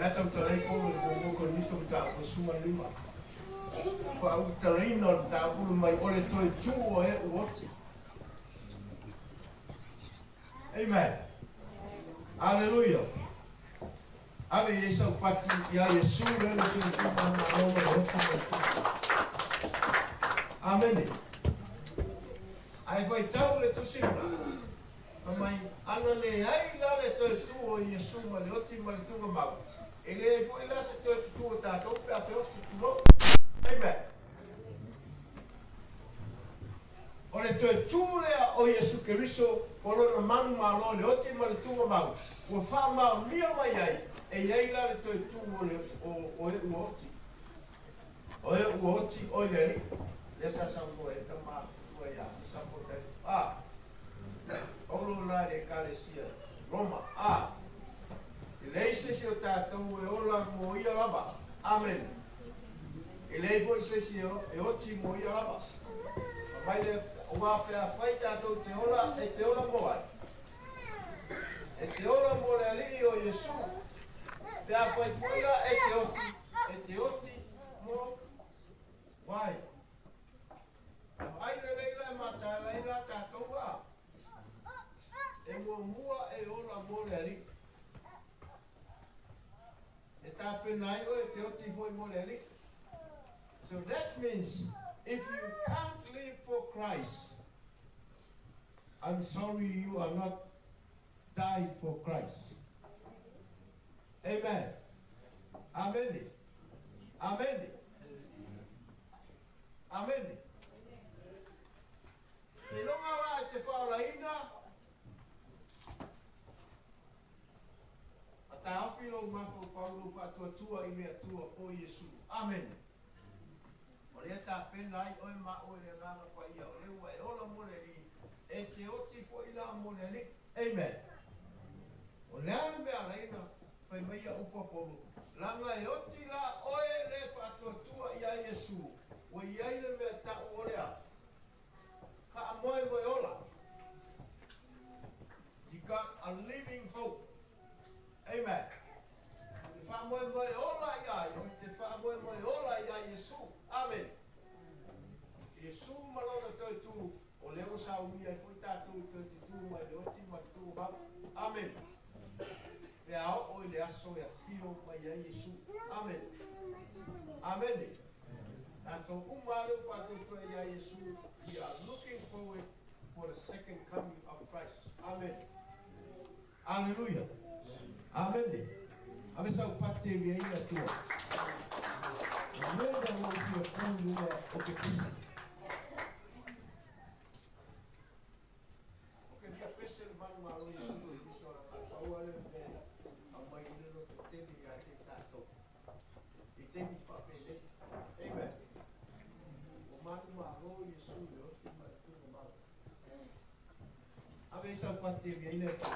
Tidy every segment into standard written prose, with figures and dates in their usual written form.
Nata utalai kono ko ko nisto ta ko suma lima. Fa utalai no ta ko mai ole to tu o e woti. Amen. Hallelujah. Ave Yesu pati ya Yesu le no tu na no. Amen. Ai vai tau le tu sima. Mai ana le ai la le to tu o Yesu ma le oti ma le tu ma. Ele foi lá se to tu ta to pe a pe o tu lo. Amen. Ole to tu le o Yesu KERISO o lo manu ma lo le oti ma le tu ma. O fa ma lia mai ai e ai la le to tu o le o oti. O oti o le ri. Esa sa ko e tama ko ya sa ko te. Olo la le kalesia Roma Ele se o tātou e ola mo ia lava. Amen. Ele foi se e oti mo ia lava. Mai le o pe a fai tātou te ola mo ai. E te ola mo le ali o Yesu. Te a fai fuila e te oti mo vai. Ai le leila mata leila tātou a. E mua e ola mo le ali. So that means if you can't live for Christ, I'm sorry you are not died for Christ. Amen. Amen. Amen. Amen. Taofilo mafo Paulo fatua i mea tua o Yesu. Amen. O lea ta penai o ma o le ranga pa ia o le ua e ola mole li e te oti fo ila mole li. Amen. O lea le mea reina fai mai a upa polo. Langa e oti la oe le fatua ia Yesu. O iai le mea ta o lea. Ka amoe moe ola. You got a living hope. Amen. Te wha moe moe ola ia, te wha moe moe ola ia Yesu. Amen. Yesu malona toi tu, o leo sa uia, fui tātou toi tu mai le oti mai tu mau. Amen. Pe ao oi le aso e a fio mai ia Yesu. Amen. Amen. Tātou umale whātou toi ia Yesu. We are looking forward for the second coming of Christ. Amen. Hallelujah. Amen. Ave sa upate via ina tua. Mwenda mo kia kunu wa oke pisi. Oke kia pese le manu ma roi sunu i biso la kauale me a mai nero te teni a te tato. I teni whapele. Amen. O manu ma roi sunu o te mai tunu mau. Ave sa upate via ina tua.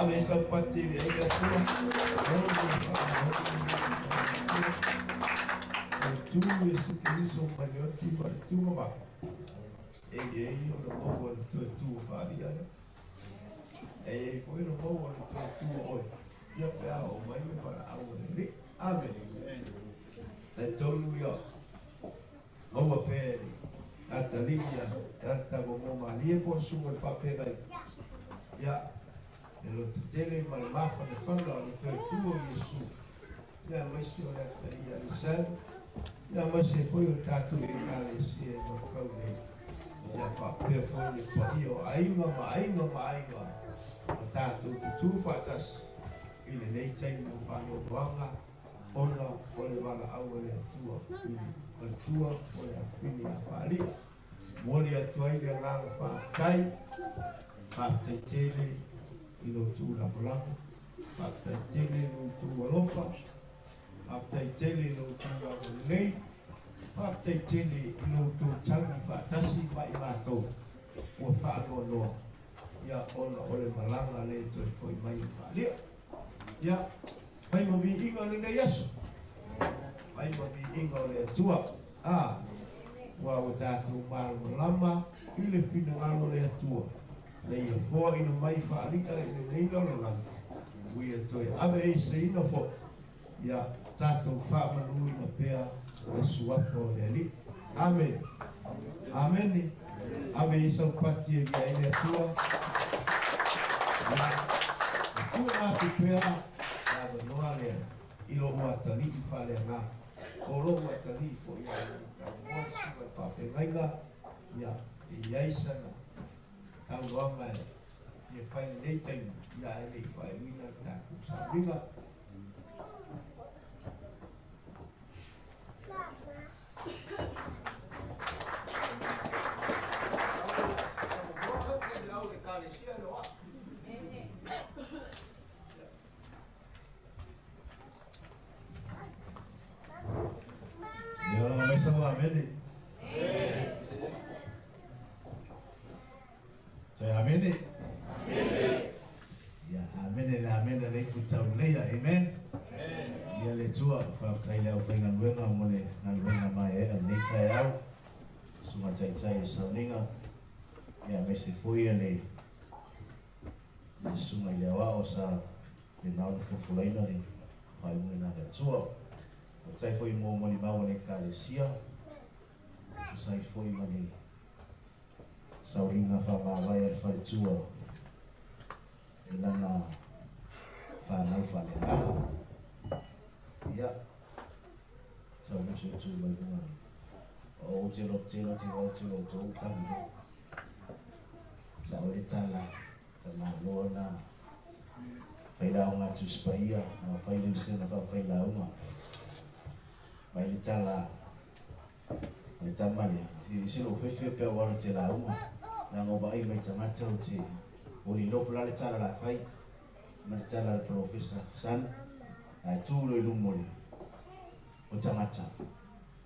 Ave sa pati e ka tua. Tu Yesu Keriso manyoti ma tu ma. E o no mo tu Faalia. E foi no mo tu oi. Ia pe o mai para au ni. Amen. E tolu yo. Mo pe Atalia, ata mo malie por sunga fa pega. Ya. Lo tele mal mafa de fanda o tu Yesu. Ya mas o ya lisan. Ya mas foi o tatu e kale si e Manukau ne. Ya fa pe foi po io ainga. O tatu tu fatas ile nei tai mo fa no wanga. Ona o le wala au le tua. O tua o le afini a Faalia. Moli atua ile ngalo fa kai. Fa te tele ilo tu la blanca. Fa te tele no tu alofa. Fa te tele no tu la nei. Fa te tele no tu tangi fa tasi mai mato. O fa no ya ona o le malanga le to foi mai Faalia. Ya pai mo vi inga le Yesu. Pai mo vi inga le tua. Wa o tatu mal lama ile fina ngalo le tua. Le ia fo ina mai Faalia le nei lo la. Wi e toi ave e se ina fo. Ya tatu fa manu ina pea le suafo le ali. Amen. Amen. Ave isa pati e via ile tua. Tua ati pea ave noa le ilo ua tali i Faalia ngā. O lo ua tali fo ia Monsi vai fafe ngaiga ya iaisa na tau wanga e fai nei taina ya e fai wina ta kusabinga Amen. Amen. Ya amen le kutau leia amen. Ya le tua fa taila o fainga luenga mole na luenga mai e le Tuaau. Suma tai sauninga. Ya mesi foi le suma ile wa o sa le na fufulaina le fai muina le tua. Tai foi mo mau le kalesia. Sai foi mani saulinga fa mai al Faletua. Ilana fa nai Faletua. Ya. Sau musu tu mai dunga. O tiro tu tangi. Sau itala tama lona. Faila nga tu spaia, faila sena fa faila uma. Mai tala le tamale si lo fefe pe wa te la uma na ngo vai mai tamata o te o li no pula le tala la fai na tala le professor san ai tu lo lumole o tamata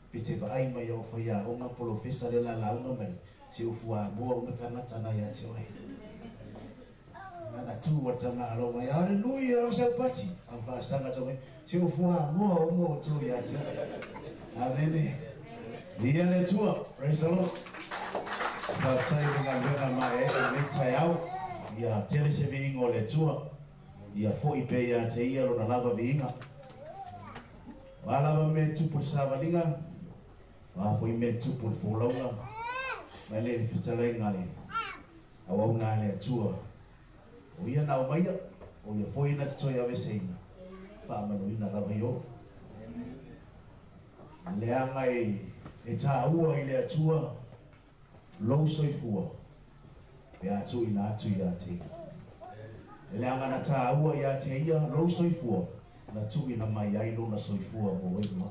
pite vai mai o fai a o ma professor le la una mai si o fua bo o tamata na ya te oi na tu o tamalo mai haleluya o sa pati am fa sanga to mai si o fua mo tu ya te amen. Dia le tua, praise the Lord. Baptai dengan wena mai le Tuaau. Ya tele se vingo le tua. Ya foi pe ya te ia lo na lava vinga. Wala va me tu por savalinga. Wa foi me tu por folonga. Mai le fitale ngale. Awa ngale tua. O ia na o mai o ia foi na toi ave seina. Fa manu ina lava yo. Le anga e tāua i le atua lou soifua pe atu ina atu i ate le anga na tāua i ate ia lou soifua na tu ina mai ai lona soifua mo weima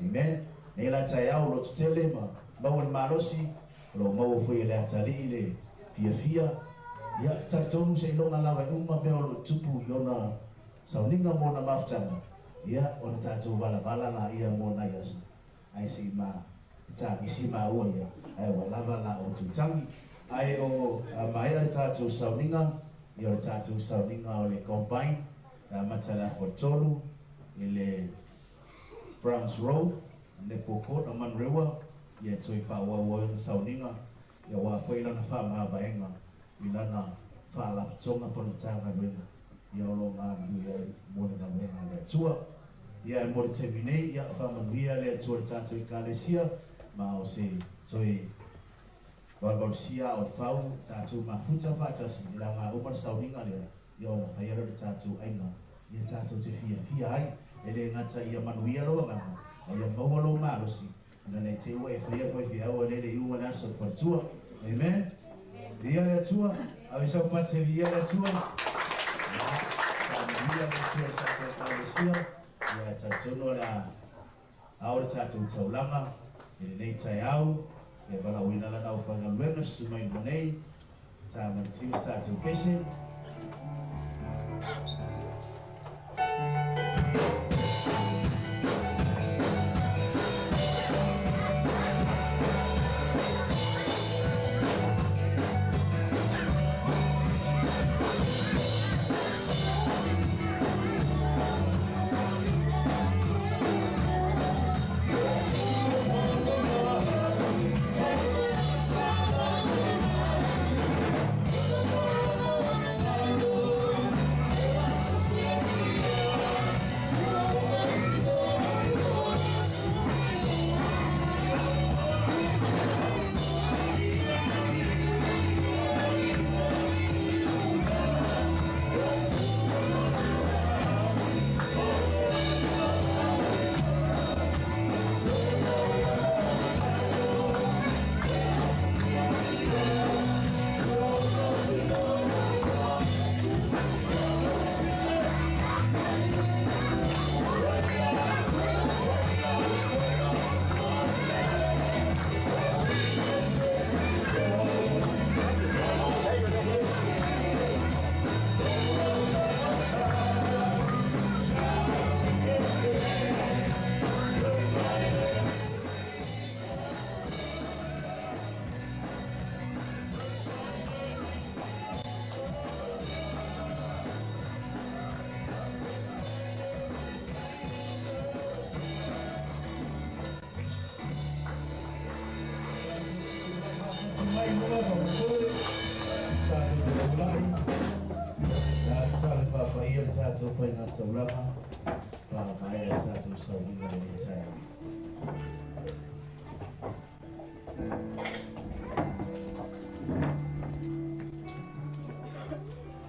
amen ne la Tuaau lo tutele ma mau malosi lo mau foi le atali le fia ya tatonu se longa lava uma me lo tupu yona sauninga mo na maftanga ya ona tatu bala la ia mo na yasa ai si ma ta isi ma o ya ai wala la o tu tangi ai o mai ai tatu sauninga ia o tātou sauninga o le combine matala Fotolu i le Browns Road le poko na manrewa ia toi whaawawa i sauninga ia wa whaila na wha mahawaenga i lana whaalapatonga ponatanga wenga ia o lo ngā ia mone na wenga le tua ia e mori te minei ia whamanuia le tua le tātou i kālesia ma o se toi Walwalusia o whau tātou mafuta whātasi i la ngā umar sauninga lea ia o na whaiara le tātou ainga ia tātou te fia ai e le ngata ia manuia loa nganga o ia maua lo marosi na nei te ua e whaia koe fia au le le iunga naso whatua amen ia le atua au isau pate ia le atua manuia le tua le tātou kālesia ia tātou no la au le tātou taulanga e le nei tai au e wala wina lana o whangaluenga sumai monei tā manatius tātou pese tātou whainga taulanga whaamae a tātou sauninga le tai.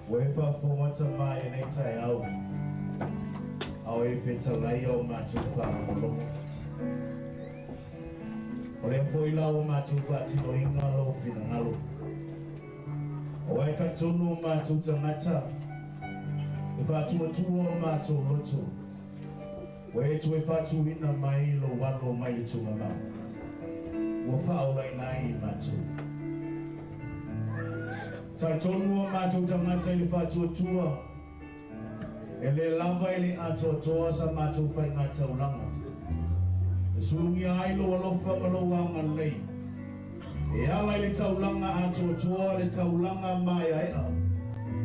Wai whawhongata mai e nei tai au au e whetalai au mātou whaamolongo. O le whoila o mātou whaatino inga lo whina ngalo. O e tatunu mātou tangata e whātua o mātou loto. O e tu e whātuina mai lo walo mai e tunga mau. O whaolai nai mātou. Tatunu o mātou tangata e whātua e le lava e le atotoa sa mātou whainga taulanga. E surungi ai lo alofa malawanga lei. E ala le taulanga atotoa le taulanga mai aea.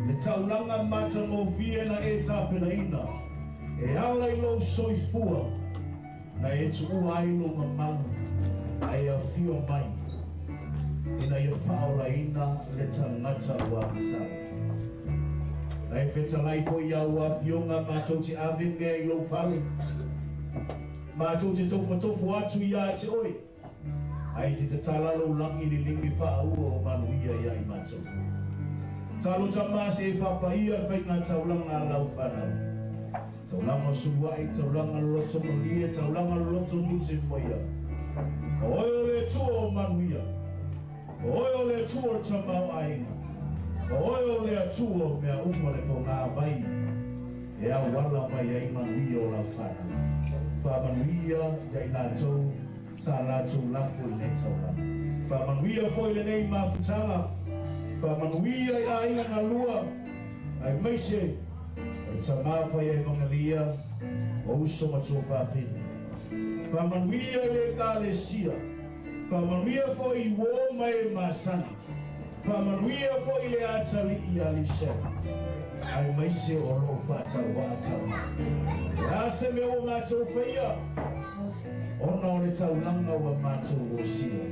Le taulanga mata ngofie na e tāpena ina. E ala lo soifua na e tuu ai lo ngamamu. Ai a fio mai. Ina e whaola ina le tangata ua masala. Na e whetalai fo ia ua fionga mātou te awinga i lo whale. Mātou te tofu atu ia te oi. Ai te talalo langi ni lingi whaua o manuia ia i mātou. Talo tamase e whapaia whainga taulanga lau whanau. Taulanga suwai, taulanga loto malia, taulanga loto nuti moia. Oio le tua o manuia. Oio le tua o tamau aina. Oio le atua o mea umale po ngā vai. E au wala mai ai manuia o lau whanau. Whamanuia iai nātou sa nātou lafo i nei taulanga. Whamanuia foi le nei mawhutanga. Whamanuia i ainga ngā lua. Ai meise. Ai tamawha i mangalia. O uso matua whawhini. Whamanuia le kālesia. Whamanuia foi i wō mai masani. Whamanuia fo i le atali i alisha. Ai maise o lo whata wata. Ase me o mātou whaia. Ona o le taulanga wa mātou o sia.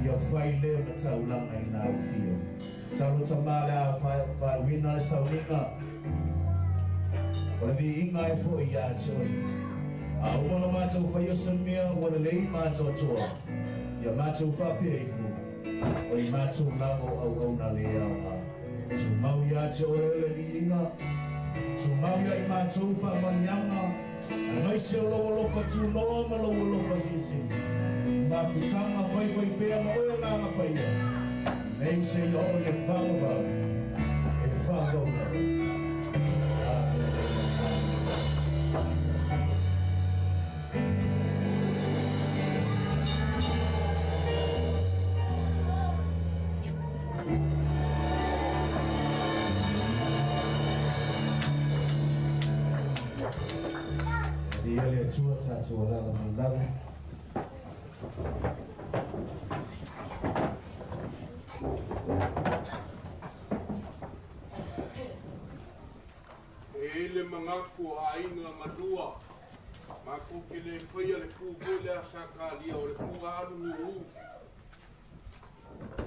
Ia whai leo na taulanga i nā uwhio. Talo tamale a whai wina le sauninga. O le vi inga e fo i atoi. A umana mātou whaia sanmea o le lei mātou toa. Ia mātou whapea i fu. O i mātou lango au na le au. Tu mau ia te o ele li inga. Tu mau ia i mātou whamanianga. A mai se o loa lofa tu noa ma loa lofa sisi. Mā futanga whai pēa ma oia nganga paia. Nei se i o le whangawau. E whangawau. Ele tua tatua la Lemalu. Ele mangaku ainga madua. Maku kele faya le ku bole sakalia o le ku alu nu.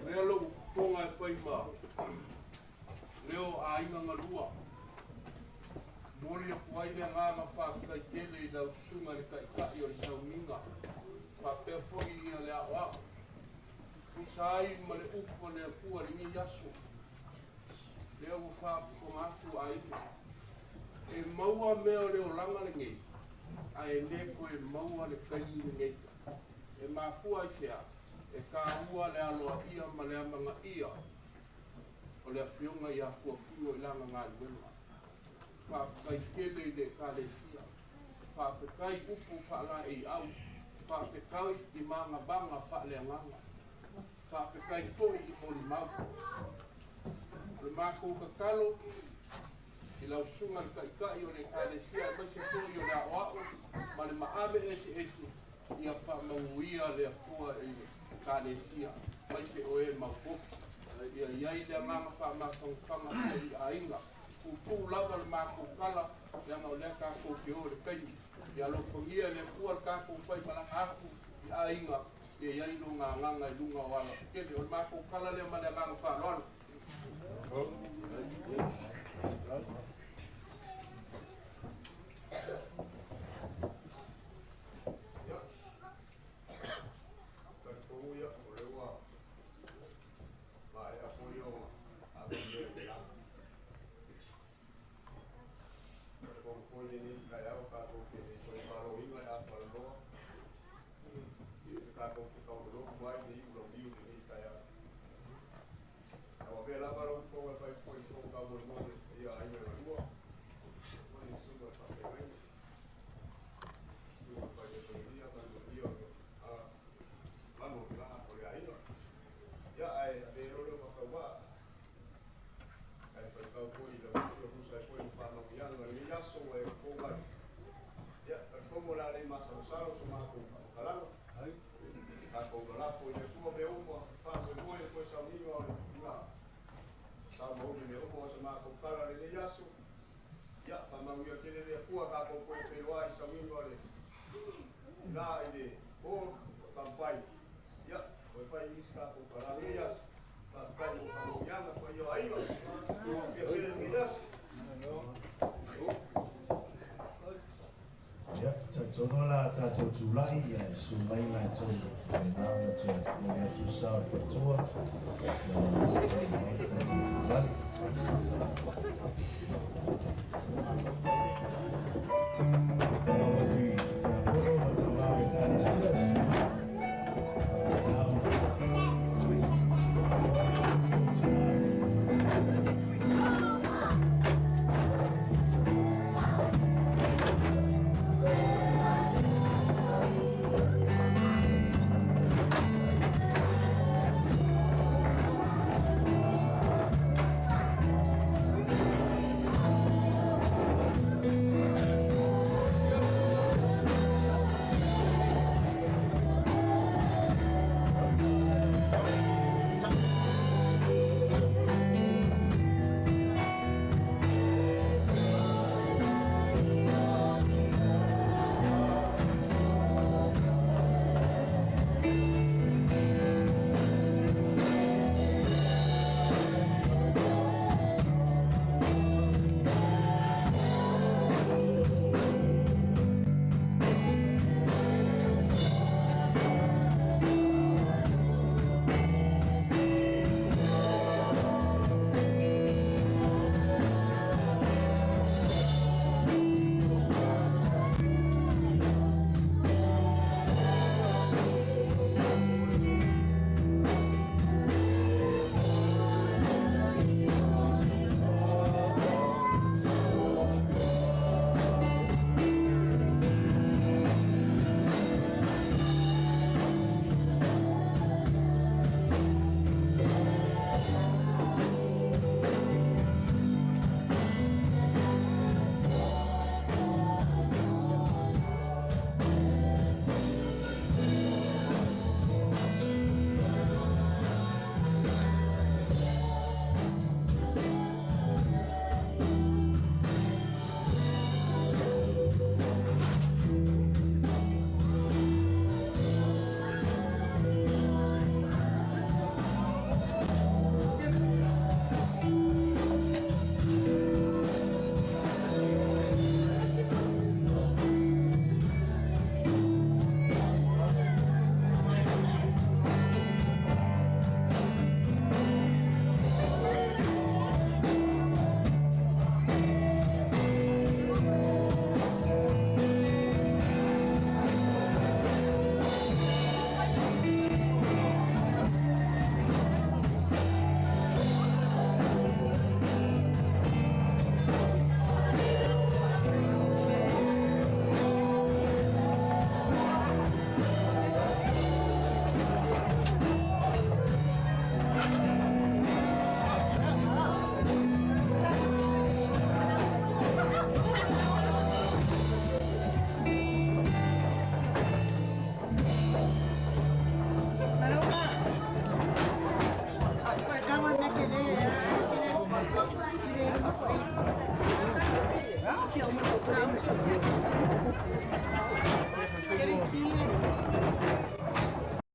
Leo fonga fai ma. Leo ainga madua. Mori aku ai le nganga whakai tele i lau sunga le kai o le sauninga. Whapea whoi ia le awa. Kusai ma le upo le akua le mi yaso. Leo whaafonga aku ai. E maua mea o le o langa le ngei. A e neko e maua le kaisi le ngei. E mafua i sea. E ka ua le aloa ia ma le amanga ia. O le awhionga i a fuakuno i langa ngā luenga. Whaakai tele i le kālesia. Whaakai upu whaala e au. Whaakai i manga banga whaale anganga. Whaakai fōi i mori mau. Le mākou kakalo. I lau sunga i kaikai o le kālesia. Mai se fōi o le aoao. Ma le maame esi. Ia whaamauia le akua i kālesia. Mai se oe maukofi. Ia iai le manga whaamawhanga i a inga. Ku lava le mākou kala, ianga o lea kākou ke o le kaini. Ia lo whangia le kua le kākou whai malanga aku i a inga. Ia iai lo ngā nganga i lunga o ala. Kele o le mākou kala lea mane nganga whāloana. Tonola tatou tulai ia sumai na tau e nāna te mea tu sa whatua.